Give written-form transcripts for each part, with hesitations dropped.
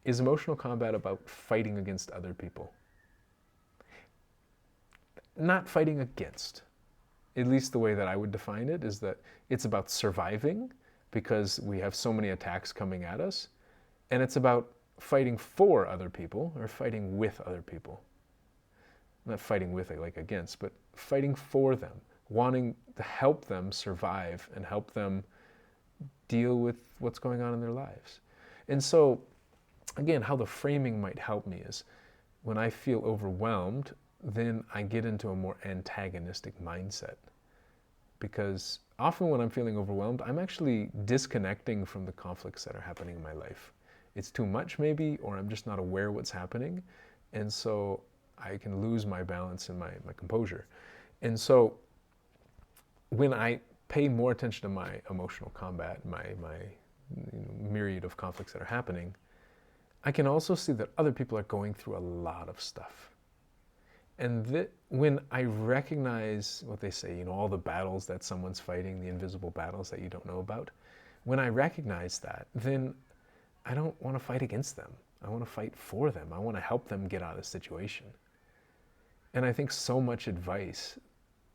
Is emotional combat about fighting against other people? Not fighting against. At least the way that I would define it is that it's about surviving because we have so many attacks coming at us, and it's about fighting for other people or fighting with other people. Not fighting with it like against, but fighting for them, wanting to help them survive and help them deal with what's going on in their lives. And so, again, how the framing might help me is when I feel overwhelmed, then I get into a more antagonistic mindset. Because often when I'm feeling overwhelmed, I'm actually disconnecting from the conflicts that are happening in my life. It's too much maybe, or I'm just not aware what's happening. And so I can lose my balance and my composure. And so when I pay more attention to my emotional combat, my myriad of conflicts that are happening, I can also see that other people are going through a lot of stuff. And when I recognize what they say, all the battles that someone's fighting, the invisible battles that you don't know about, when I recognize that, then I don't want to fight against them. I want to fight for them. I want to help them get out of the situation. And I think so much advice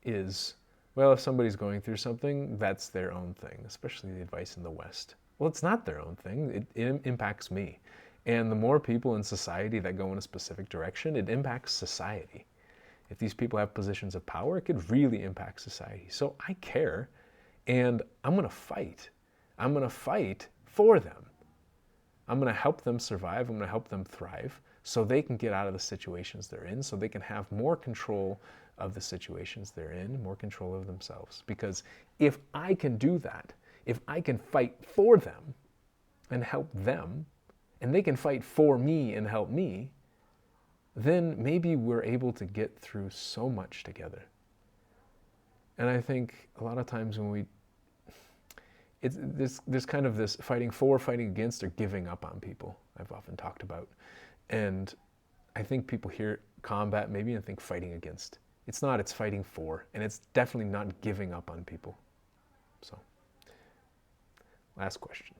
is, well, if somebody's going through something, that's their own thing, especially the advice in the West. Well, it's not their own thing. It impacts me. And the more people in society that go in a specific direction, it impacts society. If these people have positions of power, it could really impact society. So I care, and I'm going to fight. I'm going to fight for them. I'm going to help them survive. I'm going to help them thrive so they can get out of the situations they're in, so they can have more control of the situations they're in, more control of themselves. Because if I can do that, if I can fight for them and help them, and they can fight for me and help me, then maybe we're able to get through so much together. And I think a lot of times when there's kind of this fighting for, fighting against, or giving up on people, I've often talked about. And I think people hear combat maybe and think fighting against. It's not, it's fighting for, and it's definitely not giving up on people. So, last question.